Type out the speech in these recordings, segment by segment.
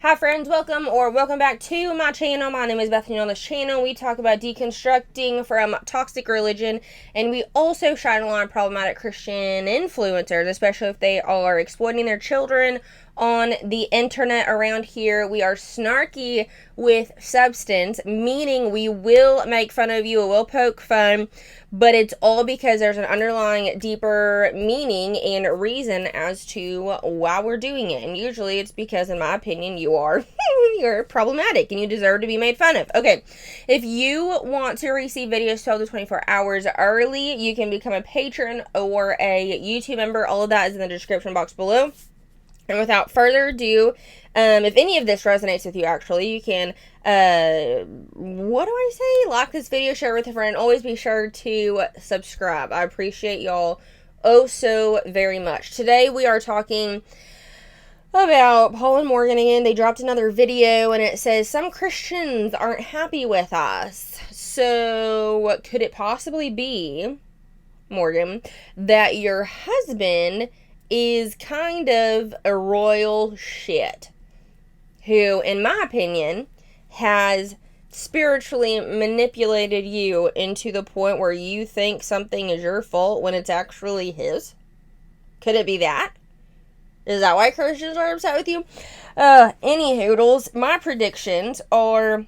Hi friends, welcome back to my channel. My name is Bethany. On this channel we talk about deconstructing from toxic religion, and we also shine a light on problematic Christian influencers, especially if they are exploiting their children on the internet. Around here we are snarky with substance, meaning we will make fun of you, we will poke fun, but it's all because there's an underlying deeper meaning and reason as to why we're doing it. And usually it's because, in my opinion, you're problematic and you deserve to be made fun of. Okay, if you want to receive videos 12 to 24 hours early, you can become a patron or a YouTube member. All of that is in the description box below. And without further ado, if any of this resonates with you, actually, you can, like this video, share with a friend. Always be sure to subscribe. I appreciate y'all oh so very much. Today we are talking about Paul and Morgan again. They dropped another video and it says some Christians aren't happy with us. So could it possibly be, Morgan, that your husband is kind of a royal shit who, in my opinion, has spiritually manipulated you into the point where you think something is your fault when it's actually his? Could it be that? Is that why Christians are upset with you? Any hoodles, my predictions are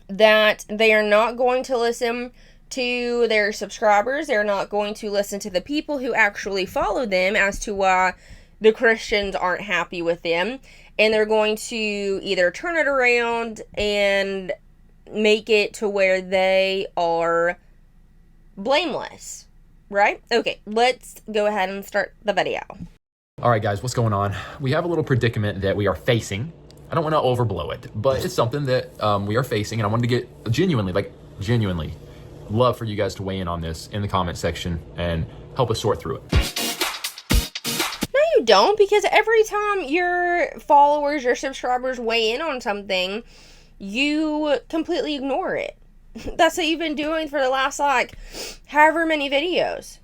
that they are not going to listen to their subscribers. They're not going to listen to the people who actually follow them as to why the Christians aren't happy with them. And they're going to either turn it around and make it to where they are blameless. Right? Okay, let's go ahead and start the video. All right, guys, what's going on? We have a little predicament that we are facing. I don't want to overblow it, but it's something that we are facing, and I wanted to get genuinely love for you guys to weigh in on this in the comment section and help us sort through it. No, you don't, because every time your followers, your subscribers weigh in on something, you completely ignore it. That's what you've been doing for the last, however many videos.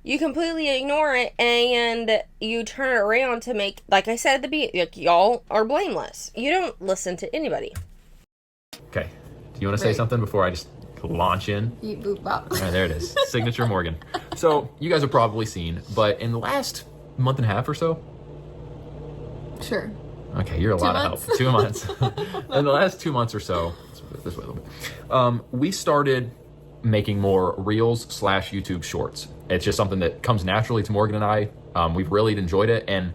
You completely ignore it and you turn it around to make, like I said at the beginning, y'all are blameless. You don't listen to anybody. Okay. Do you want to say something before I just launch in? Beep, boop, bop. All right, there it is. Signature Morgan. So you guys have probably seen, but in the last month and a half or so. Sure. Okay, you're a lot of help. 2 months. In the last 2 months or so, let's put it this way a little bit. We started making more reels / YouTube shorts. It's just something that comes naturally to Morgan and I. We've really enjoyed it, and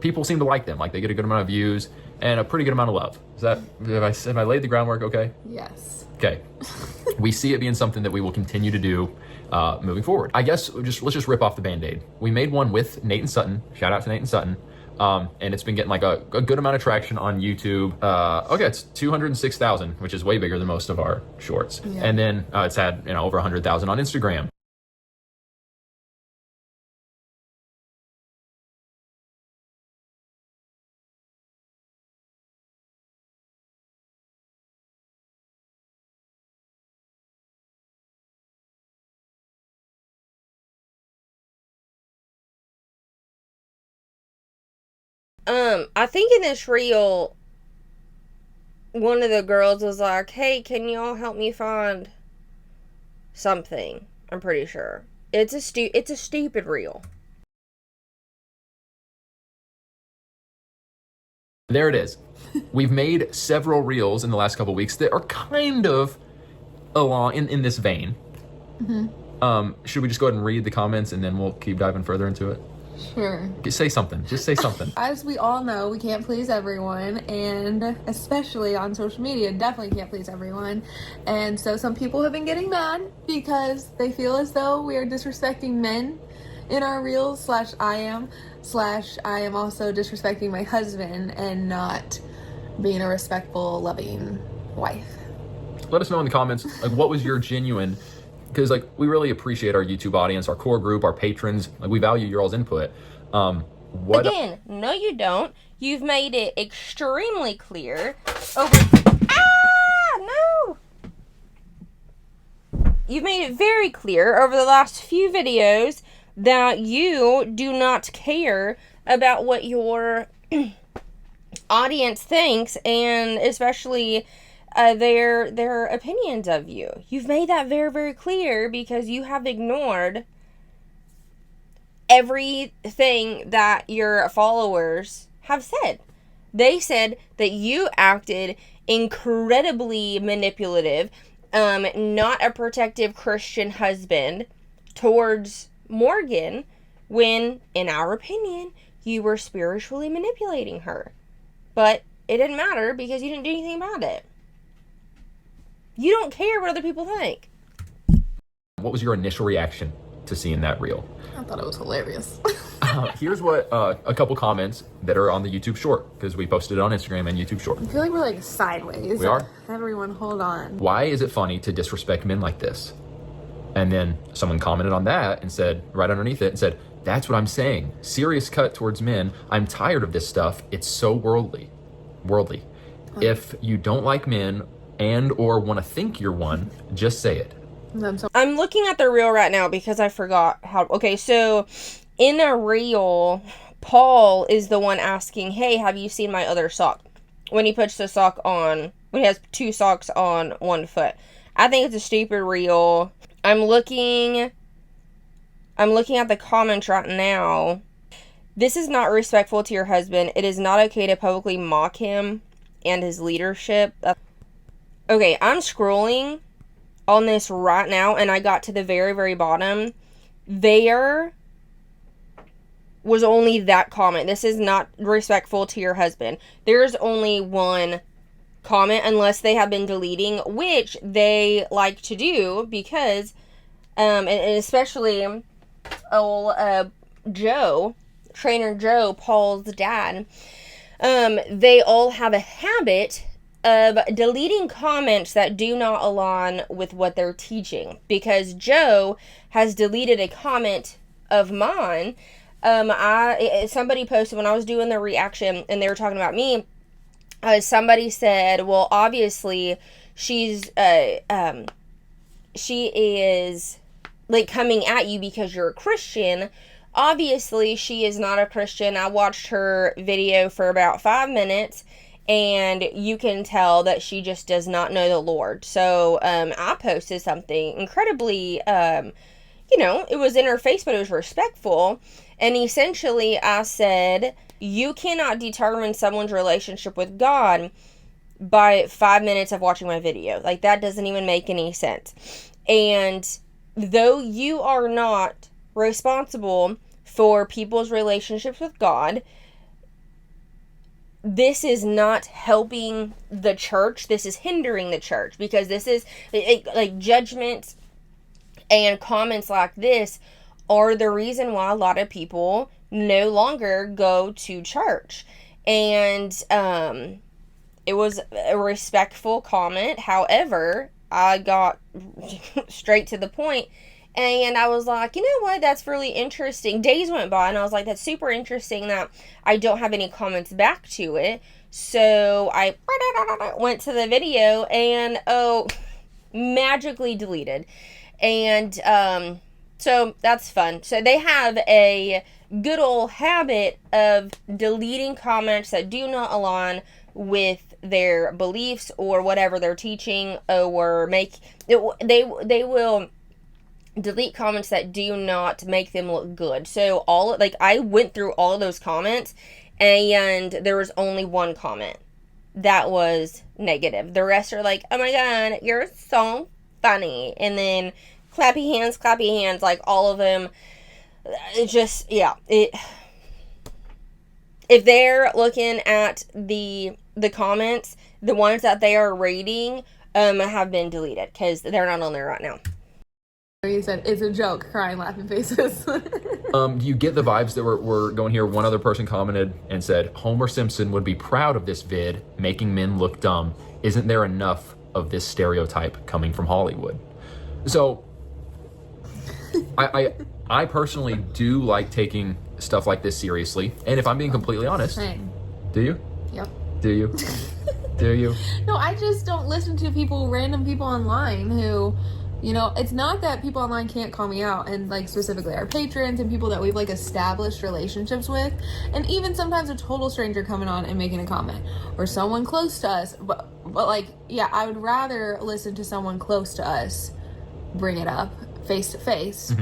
people seem to like them. Like, they get a good amount of views and a pretty good amount of love. Is that, have I laid the groundwork okay? Yes. Okay. We see it being something that we will continue to do moving forward. I guess let's just rip off the Band-Aid. We made one with Nate and Sutton. Shout out to Nate and Sutton. And it's been getting a good amount of traction on YouTube. Okay, it's 206,000, which is way bigger than most of our shorts. Yeah. And then it's had over 100,000 on Instagram. I think in this reel, one of the girls was like, hey, can y'all help me find something? I'm pretty sure. It's a stupid reel. There it is. We've made several reels in the last couple of weeks that are kind of along in this vein. Mm-hmm. Should we just go ahead and read the comments and then we'll keep diving further into it? Sure. Say something. Just say something. As we all know, we can't please everyone, and especially on social media, definitely can't please everyone. And so some people have been getting mad because they feel as though we are disrespecting men in our reels, / I am also disrespecting my husband and not being a respectful, loving wife. Let us know in the comments, what was your genuine, because we really appreciate our YouTube audience, our core group, our patrons. We value your all's input. Again, no you don't. You've made it extremely clear You've made it very clear over the last few videos that you do not care about what your audience thinks, and especially their opinions of you. You've made that very, very clear because you have ignored everything that your followers have said. They said that you acted incredibly manipulative, not a protective Christian husband towards Morgan, when, in our opinion, you were spiritually manipulating her. But it didn't matter because you didn't do anything about it. You don't care what other people think. What was your initial reaction to seeing that reel? I thought it was hilarious. Here's what a couple comments that are on the YouTube short, because we posted it on Instagram and YouTube short. I feel like we're like sideways. We are? Everyone, hold on. Why is it funny to disrespect men like this? And then someone commented on that and said, right underneath it, and said, that's what I'm saying. Serious cut towards men. I'm tired of this stuff. It's so worldly. If you don't like men and or want to think you're one, just say it. I'm looking at the reel right now because I forgot how. Okay, so in a reel, Paul is the one asking, hey, have you seen my other sock? When he puts the sock on, when he has two socks on one foot. I think it's a stupid reel. I'm looking at the comments right now. This is not respectful to your husband. It is not okay to publicly mock him and his leadership. Okay, I'm scrolling on this right now, and I got to the very, very bottom. There was only that comment. This is not respectful to your husband. There's only one comment, unless they have been deleting, which they like to do, because and especially old Joe, Trainer Joe, Paul's dad, they all have a habit of deleting comments that do not align with what they're teaching. Because Joe has deleted a comment of mine. Somebody posted when I was doing the reaction and they were talking about me. Somebody said, well, obviously she is like coming at you because you're a Christian. Obviously she is not a Christian. I watched her video for about 5 minutes, and you can tell that she just does not know the Lord. So I posted something incredibly, it was in her face, but it was respectful. And essentially I said, you cannot determine someone's relationship with God by 5 minutes of watching my video. Like, that doesn't even make any sense. And though you are not responsible for people's relationships with God, this is not helping the church. This is hindering the church, because this is like judgments and comments like this are the reason why a lot of people no longer go to church. And it was a respectful comment. However, I got straight to the point, and I was like, you know what, that's really interesting. Days went by, and I was like, that's super interesting that I don't have any comments back to it. So I went to the video, and magically deleted. And so that's fun. So they have a good old habit of deleting comments that do not align with their beliefs or whatever they're teaching, or they will delete comments that do not make them look good. So I went through all of those comments, and there was only one comment that was negative. The rest are like, oh my god, you're so funny, and then clappy hands, like all of them. It just, yeah, if they're looking at the comments, the ones that they are rating have been deleted because they're not on there right now. You said it's a joke, crying, laughing faces. Do you get the vibes that we're going here? One other person commented and said, Homer Simpson would be proud of this vid, making men look dumb. Isn't there enough of this stereotype coming from Hollywood? So I personally do like taking stuff like this seriously. And if I'm being completely honest, Same. Do you? Yep. Do you? Do you? No, I just don't listen to random people online who You know, it's not that people online can't call me out, and like specifically our patrons and people that we've like established relationships with, and even sometimes a total stranger coming on and making a comment, or someone close to us. But like, yeah, I would rather listen to someone close to us bring it up face to face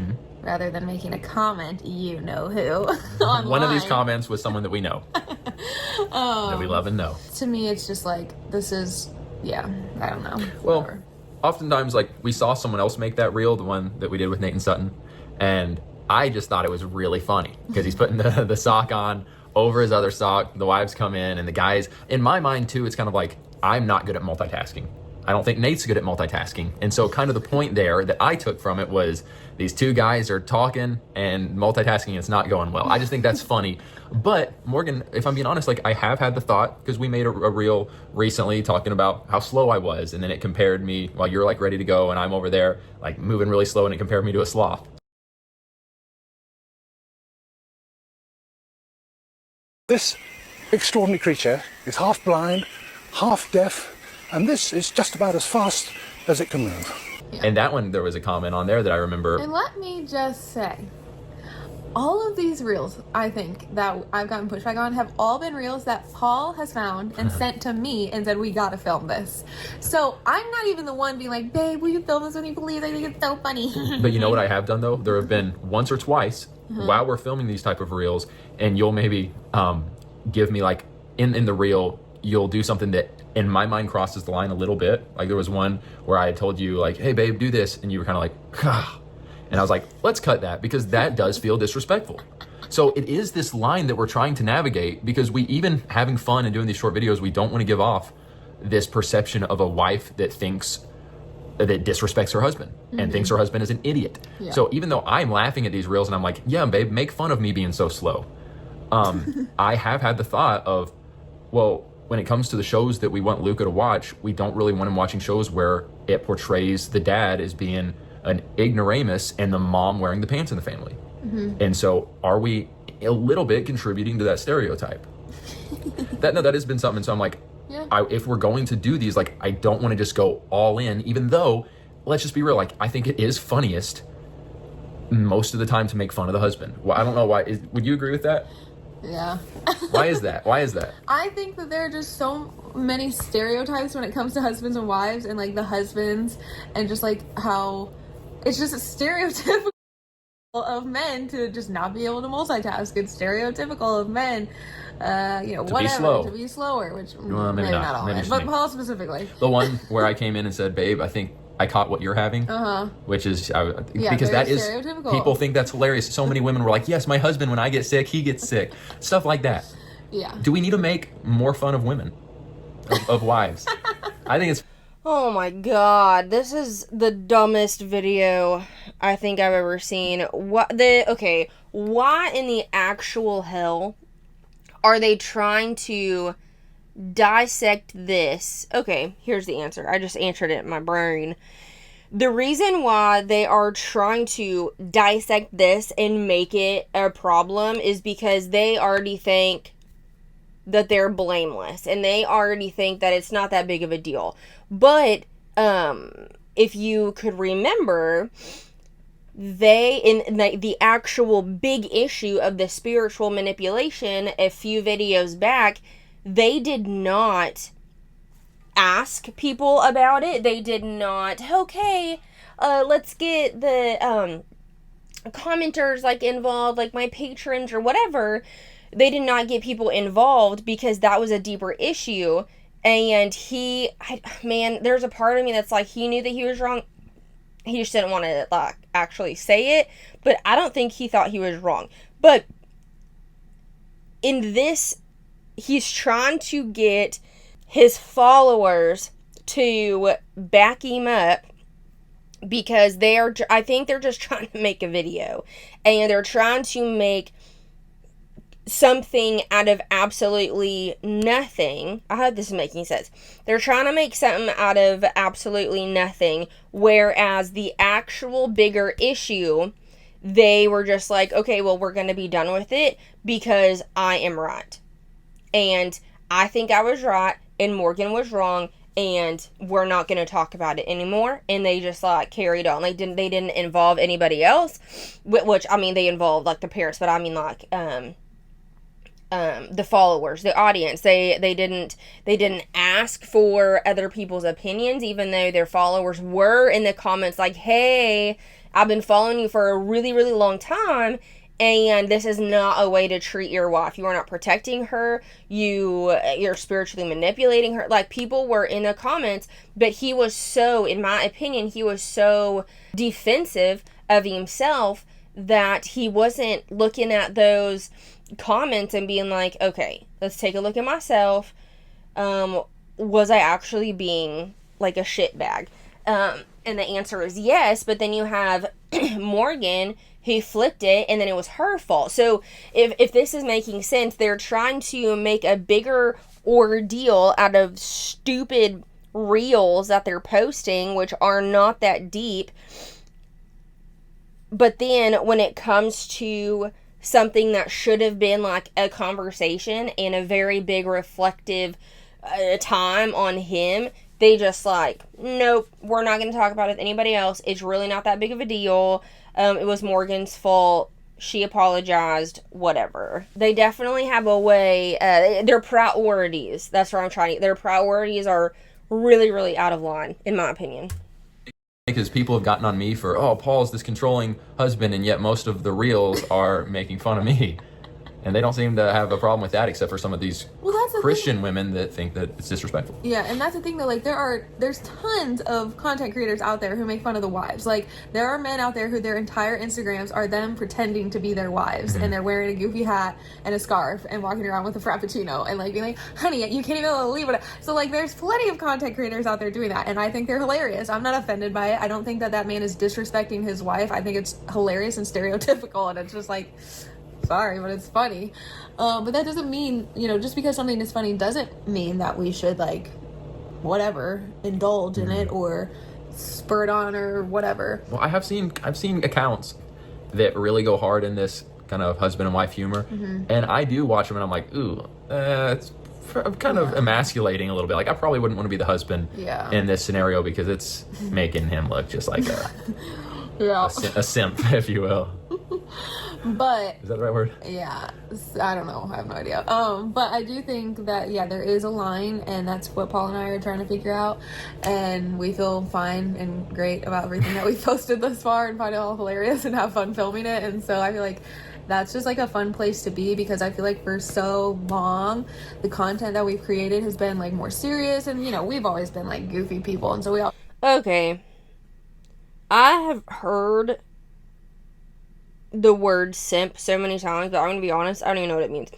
rather than making a comment, you know who, online. One of these comments was someone that we know, that we love and know. To me, it's just like, this is, yeah, I don't know. Well, Whatever. Oftentimes, like, we saw someone else make that reel, the one that we did with Nate and Sutton, and I just thought it was really funny because he's putting the sock on over his other sock. The wives come in, and the guys, in my mind too, it's kind of like, I'm not good at multitasking. I don't think Nate's good at multitasking. And so kind of the point there that I took from it was these two guys are talking and multitasking, it's not going well. I just think that's funny. But Morgan, if I'm being honest, like, I have had the thought, because we made a reel recently talking about how slow I was, and then it compared me while you're like ready to go and I'm over there like moving really slow, and it compared me to a sloth. This extraordinary creature is half blind, half deaf, and this is just about as fast as it can move. Yeah. And that one, there was a comment on there that I remember. And let me just say, all of these reels, I think, that I've gotten pushback on have all been reels that Paul has found and sent to me and said, we gotta film this. So I'm not even the one being like, babe, will you film this with me, please? I think it's so funny. But you know what I have done, though? There have been once or twice while we're filming these type of reels, and you'll maybe give me, like, in the reel, you'll do something that in my mind crosses the line a little bit. Like, there was one where I had told you, like, hey babe, do this, and you were kind of like, ah. And I was like, let's cut that, because that does feel disrespectful. So it is this line that we're trying to navigate, because we, even having fun and doing these short videos, we don't want to give off this perception of a wife that thinks, that disrespects her husband and thinks her husband is an idiot. Yeah. So even though I'm laughing at these reels and I'm like, yeah babe, make fun of me being so slow, I have had the thought of, well, when it comes to the shows that we want Luca to watch, we don't really want him watching shows where it portrays the dad as being an ignoramus and the mom wearing the pants in the family. And so are we a little bit contributing to that stereotype? that has been something. So I'm like, if we're going to do these, like, I don't want to just go all in, even though, let's just be real, like, I think it is funniest most of the time to make fun of the husband. Well, I don't know why. Would you agree with that? Yeah. Why is that? I think that there are just so many stereotypes when it comes to husbands and wives, and like the husbands, and just like how it's just a stereotypical of men to just not be able to multitask. It's stereotypical of men, to be slower, which maybe not all men, but Paul specifically. The one where I came in and said, babe, I think I caught what you're having, which is, because that is, people think that's hilarious. So many women were like, yes, my husband, when I get sick, he gets sick. Stuff like that. Yeah. Do we need to make more fun of women, of wives? I think it's... Oh my god, this is the dumbest video I think I've ever seen. Why in the actual hell are they trying to dissect this? Okay, here's the answer. I just answered it in my brain. The reason why they are trying to dissect this and make it a problem is because they already think that they're blameless, and they already think that it's not that big of a deal. But if you could remember, the actual big issue of the spiritual manipulation a few videos back, they did not ask people about it. They did not, okay, let's get the commenters like involved, like my patrons or whatever. They did not get people involved because that was a deeper issue. And there's a part of me that's like, he knew that he was wrong. He just didn't want to like actually say it, but I don't think he thought he was wrong. But in this, he's trying to get his followers to back him up, because I think they're just trying to make a video, and they're trying to make something out of absolutely nothing. I hope this is making sense. They're trying to make something out of absolutely nothing, whereas the actual bigger issue, they were just like, okay, well, we're going to be done with it because I am right. And I think I was right and Morgan was wrong, and we're not going to talk about it anymore. And they just like carried on. They didn't involve anybody else, which I mean, they involved like the parents, but I mean like the followers, the audience. They didn't ask for other people's opinions, even though their followers were in the comments like, hey, I've been following you for a really, really long time, and this is not a way to treat your wife. You are not protecting her. You're spiritually manipulating her. Like, people were in the comments, but he was so, in my opinion, he was so defensive of himself that he wasn't looking at those comments and being like, okay, let's take a look at myself. Was I actually being like a shitbag? And the answer is yes, but then you have Morgan who flipped it, and then it was her fault. So if this is making sense, they're trying to make a bigger ordeal out of stupid reels that they're posting, which are not that deep. But then when it comes to something that should have been like a conversation and a very big reflective time on him, they just like, nope, we're not going to talk about it with anybody else. It's really not that big of a deal. It was Morgan's fault. She apologized, whatever. They definitely have a way, their priorities, that's what I'm trying to, their priorities are really, really out of line, in my opinion. Because people have gotten on me for, oh, Paul's this controlling husband, and yet most of the reels are making fun of me. And they don't seem to have a problem with that, except for some of these Christian women that think that it's disrespectful. Yeah, and that's the thing though, like there's tons of content creators out there who make fun of the wives. Like, there are men out there who their entire Instagrams are them pretending to be their wives, and they're wearing a goofy hat and a scarf and walking around with a frappuccino and like being like, honey, you can't even leave it. So like, there's plenty of content creators out there doing that, and I think they're hilarious. I'm not offended by it. I don't think that man is disrespecting his wife. I think it's hilarious and stereotypical, and it's just like, sorry, but it's funny. But that doesn't mean, just because something is funny doesn't mean that we should like whatever indulge in it or spur it on or whatever. Well, I've seen accounts that really go hard in this kind of husband and wife humor, and I do watch them and I'm like, ooh, it's kind of emasculating a little bit. Like, I probably wouldn't want to be the husband in this scenario, because it's making him look just like a simp, if you will. But is that the right word? Yeah, I don't know. I have no idea. But I do think that there is a line, and that's what Paul and I are trying to figure out. And we feel fine and great about everything that we've posted thus far, and find it all hilarious and have fun filming it. And so I feel like that's just like a fun place to be, because I feel like for so long the content that we've created has been like more serious, and we've always been like goofy people, and so we all. Okay, I have heard the word simp so many times, but I'm gonna be honest, I don't even know what it means.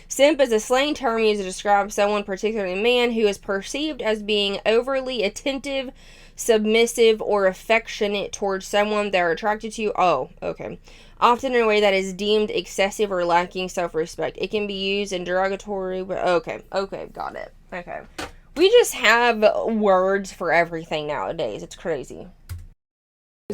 Simp is a slang term used to describe someone, particularly a man, who is perceived as being overly attentive, submissive, or affectionate towards someone they're attracted to. Oh, okay. Often in a way that is deemed excessive or lacking self-respect. It can be used in derogatory, but okay, got it. Okay. We just have words for everything nowadays. It's crazy.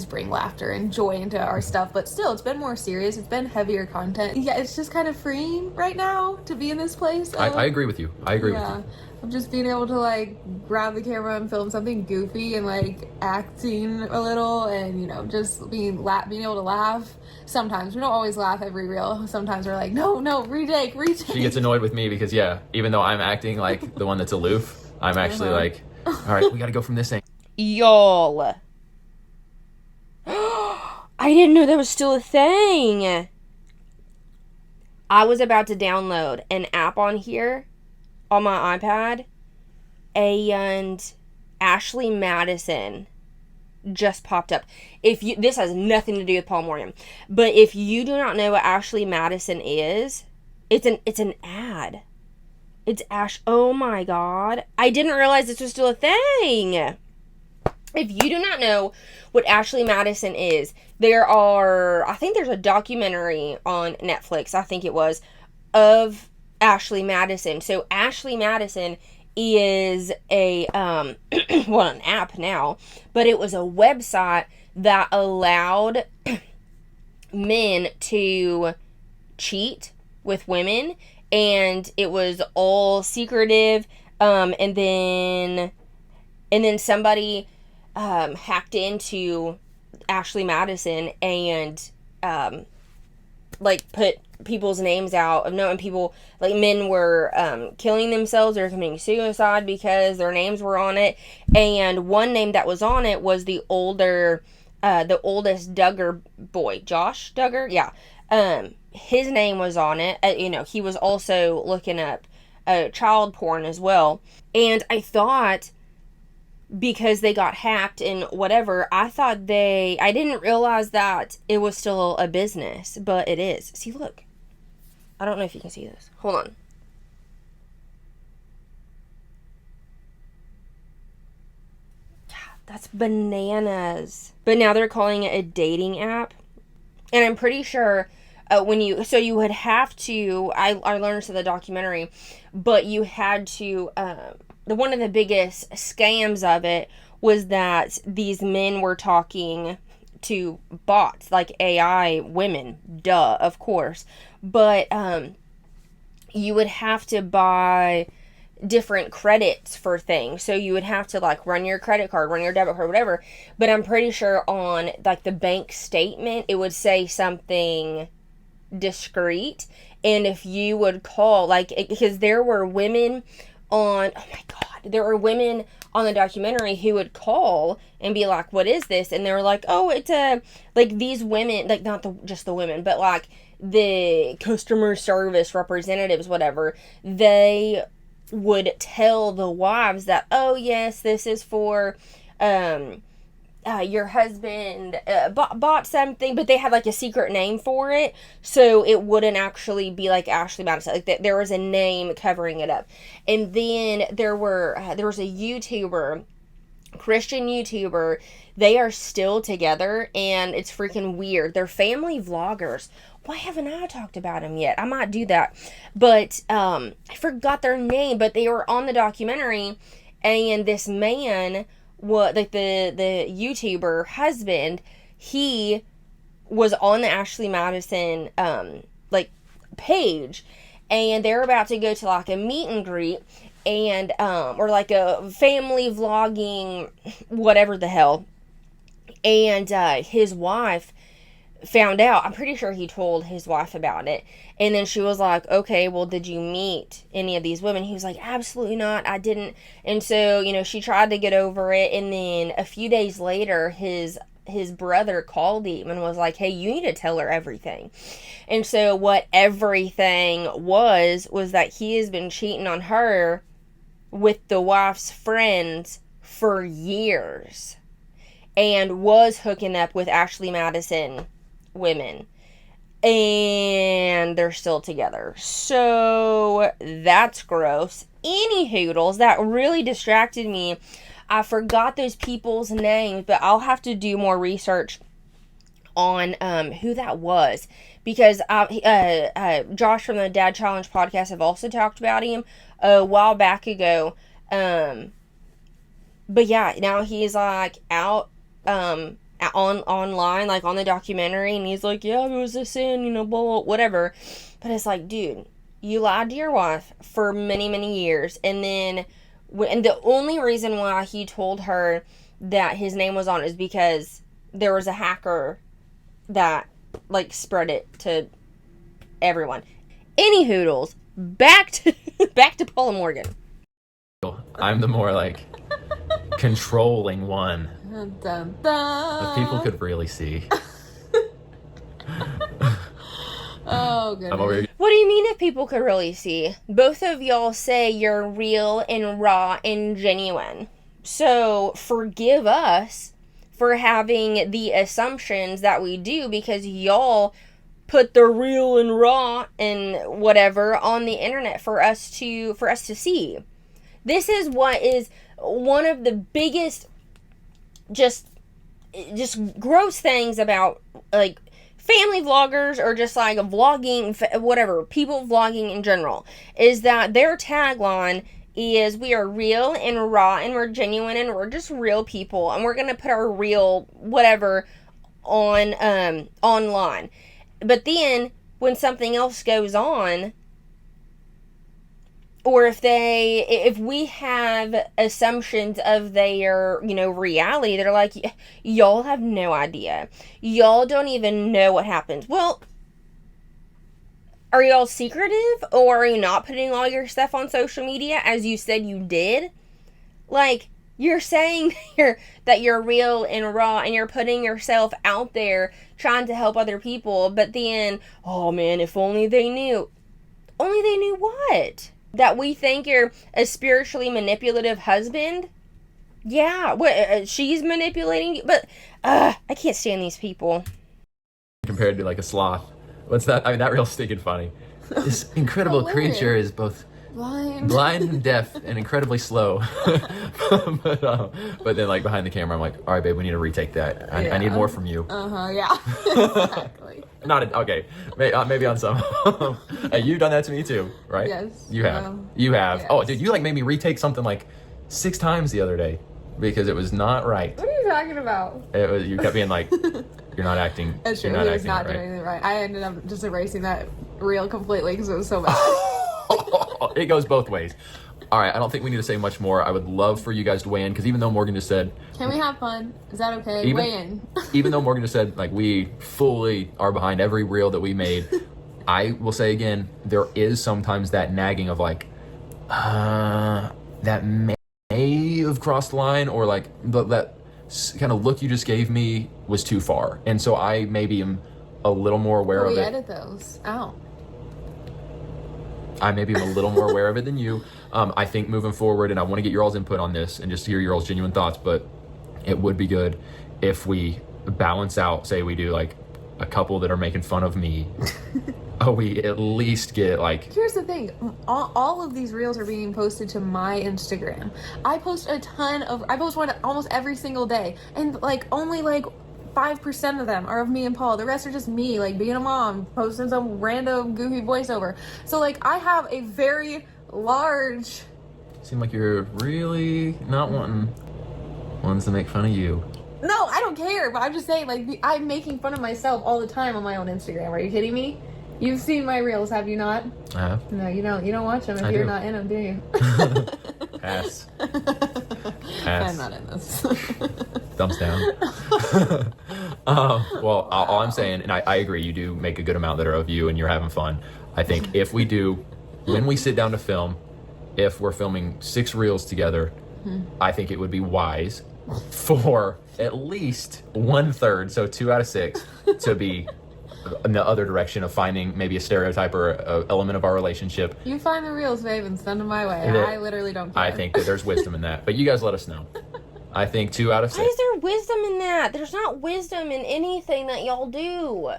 Bring laughter and joy into our stuff, but still, it's been more serious. It's been heavier content. Yeah, it's just kind of freeing right now to be in this place. I agree with you. I agree with you. I'm just being able to like grab the camera and film something goofy and like acting a little, and just being able to laugh. Sometimes we don't always laugh every reel. Sometimes we're like, no, retake. She gets annoyed with me because even though I'm acting like the one that's aloof, I'm actually like, all right, we got to go from this thing. Y'all, I didn't know that was still a thing. I was about to download an app on here on my iPad, and Ashley Madison just popped up. This has nothing to do with Paul Morgan, but if you do not know what Ashley Madison is, it's an ad. It's oh my god, I didn't realize this was still a thing. If you do not know what Ashley Madison is, I think there's a documentary on Netflix, I think it was, of Ashley Madison. So Ashley Madison is an app now, but it was a website that allowed men to cheat with women, and it was all secretive, and then And then somebody hacked into Ashley Madison and like put people's names out of knowing people, like men were killing themselves or committing suicide because their names were on it. And one name that was on it was the oldest Duggar boy, Josh Duggar. Yeah. His name was on it. He was also looking up child porn as well. And I thought, because they got hacked and whatever, I didn't realize that it was still a business, but it is. See, look. I don't know if you can see this. Hold on. That's bananas. But now they're calling it a dating app. And I'm pretty sure you would have to, I learned this in the documentary, but you had to, one of the biggest scams of it was that these men were talking to bots, like AI women, duh, of course. But you would have to buy different credits for things. So you would have to like run your credit card, run your debit card, whatever. But I'm pretty sure on like the bank statement, it would say something discreet. And if you would call, like, because there were women on, oh my God, there were women on the documentary who would call and be like, what is this? And they were like, oh, it's like these women, like not just the women, but like the customer service representatives, whatever, they would tell the wives that, oh yes, this is for your husband bought something, but they had like a secret name for it, so it wouldn't actually be like Ashley Madison. Like there was a name covering it up. And then there was a YouTuber, Christian YouTuber. They are still together, and it's freaking weird. They're family vloggers. Why haven't I talked about them yet? I might do that. But I forgot their name, but they were on the documentary, and this man, what, like the YouTuber husband, he was on the Ashley Madison like page, and they're about to go to like a meet and greet, and or like a family vlogging, whatever the hell. And his wife found out. I'm pretty sure he told his wife about it. And then she was like, okay, well, did you meet any of these women? He was like, absolutely not, I didn't. And so, she tried to get over it. And then a few days later, his brother called him and was like, hey, you need to tell her everything. And so what everything was that he has been cheating on her with the wife's friends for years, and was hooking up with Ashley Madison women, and they're still together. So that's gross. Any hoodles, that really distracted me. I forgot those people's names, but I'll have to do more research on who that was, because Josh from the Dad Challenge podcast have also talked about him a while back ago. But yeah, now he's like out online, like on the documentary, and he's like, yeah, it was a sin, blah, blah, whatever. But it's like, dude, you lied to your wife for many, many years, and then and the only reason why he told her that his name was on it is because there was a hacker that like spread it to everyone. Any hoodles, back to Paula Morgan. I'm the more like controlling one. Dun, dun, dun. But people could really see. Oh, goodness. What do you mean if people could really see? Both of y'all say you're real and raw and genuine. So forgive us for having the assumptions that we do, because y'all put the real and raw and whatever on the internet for us to see. This is what is one of the biggest just gross things about like family vloggers, or just like vlogging, whatever, people vlogging in general, is that their tagline is, we are real and raw and we're genuine and we're just real people, and we're gonna put our real whatever on online. But then when something else goes on, or if we have assumptions of their, reality, they're like, y'all have no idea. Y'all don't even know what happens. Well, are y'all secretive, or are you not putting all your stuff on social media as you said you did? Like, you're saying that you're real and raw, and you're putting yourself out there trying to help other people, but then, oh man, if only they knew. Only they knew what? That we think you're a spiritually manipulative husband? Yeah, what, she's manipulating you? But, I can't stand these people. Compared to like a sloth. What's that? I mean, that reel's stinking funny. This incredible creature is both blind and deaf and incredibly slow. but then, like, behind the camera, I'm like, all right, babe, we need to retake that. I need more from you. Yeah. Exactly. Okay. Maybe on some. Hey, you've done that to me too, right? Yes. You have. You have. Yes. Oh, dude, you like made me retake something like 6 times the other day because it was not right. What are you talking about? You kept being like, you're not acting. That's true. He was not doing it right. I ended up just erasing that reel completely because it was so bad. It goes both ways. All right, I don't think we need to say much more. I would love for you guys to weigh in, because even though Morgan just said... Can we have fun? Is that okay? Weigh in. Even though Morgan just said, like, we fully are behind every reel that we made, I will say again, there is sometimes that nagging of, like, that may have crossed the line, or, like, that kind of look you just gave me was too far. And so I maybe am a little more aware of it. We edit those out. I maybe am a little more aware of it than you. I think moving forward, and I want to get your all's input on this and just hear your all's genuine thoughts, but it would be good if we balance out, say we do like a couple that are making fun of me. We at least get like... Here's the thing. All of these reels are being posted to my Instagram. I post one almost every single day. And like only like 5% of them are of me and Paul. The rest are just me, like being a mom, posting some random goofy voiceover. So like I have a very large... Seem like you're really not wanting ones to make fun of you. No, I don't care, but I'm just saying, like, I'm making fun of myself all the time on my own Instagram. Are you kidding me? You've seen my reels, have you not? I have. No, you don't watch them if you're not in them, do you? Pass. I'm not in this. Thumbs down. Well, all I'm saying, and I agree, you do make a good amount that are of you and you're having fun. I think if we do, when we sit down to film, if we're filming 6 reels together, I think it would be wise for at least 1/3, so 2 out of 6, to be in the other direction of finding maybe a stereotype or an element of our relationship. You find the reels, babe, and send them my way. I literally don't care. I think that there's wisdom in that, but you guys let us know. I think 2 out of 6. Why is there wisdom in that? There's not wisdom in anything that y'all do.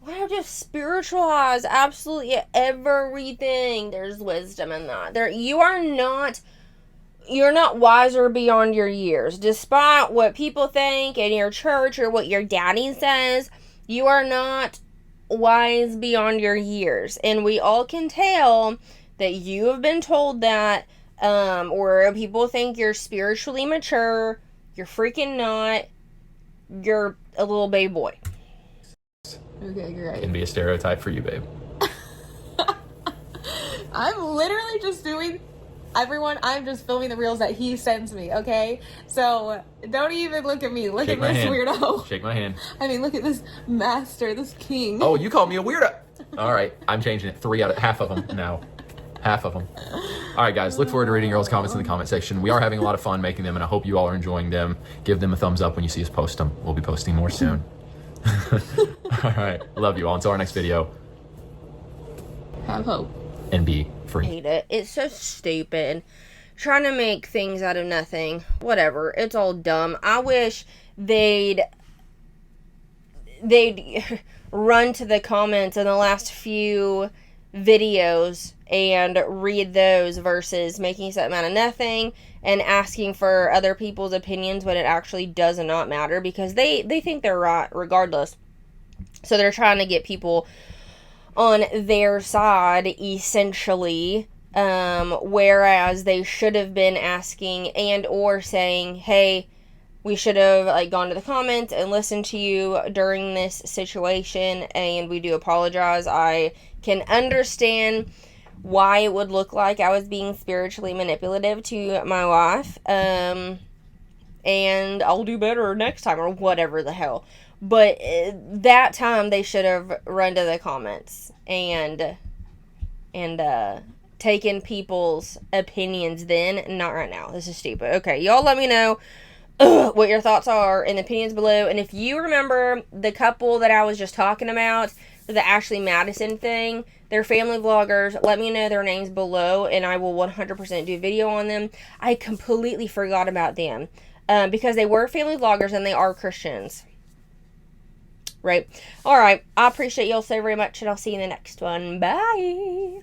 Why don't you just spiritualize absolutely everything? There's wisdom in that. You're not wiser beyond your years. Despite what people think in your church or what your daddy says, you are not wise beyond your years. And we all can tell that you have been told that, or people think you're spiritually mature. You're freaking not. You're a little baby boy. Okay, great. Can be a stereotype for you, babe. I'm literally just doing... Everyone, I'm just filming the reels that he sends me, okay? So, don't even look at me. Look at this weirdo. Shake my hand. I mean, look at this master, this king. Oh, you called me a weirdo. All right, I'm changing it. Half of them now. Half of them. All right, guys, look forward to reading your all's comments in the comment section. We are having a lot of fun making them, and I hope you all are enjoying them. Give them a thumbs up when you see us post them. We'll be posting more soon. All right, love you all. Until our next video. Have hope. And be free. I hate it. It's so stupid. Trying to make things out of nothing. Whatever. It's all dumb. I wish they'd run to the comments in the last few videos and read those versus making something out of nothing and asking for other people's opinions when it actually does not matter, because they think they're right regardless. So they're trying to get people on their side, essentially, whereas they should have been asking and or saying, hey, we should have gone to the comments and listened to you during this situation, and we do apologize. I can understand why it would look like I was being spiritually manipulative to my wife. And I'll do better next time, or whatever the hell. But that time they should have run to the comments and taken people's opinions then, not right now. This is stupid. Okay, y'all let me know what your thoughts are in the opinions below. And if you remember the couple that I was just talking about, the Ashley Madison thing, they're family vloggers. Let me know their names below, and I will 100% do a video on them. I completely forgot about them. Because they were family vloggers and they are Christians. Right? Alright. I appreciate y'all so very much, and I'll see you in the next one. Bye!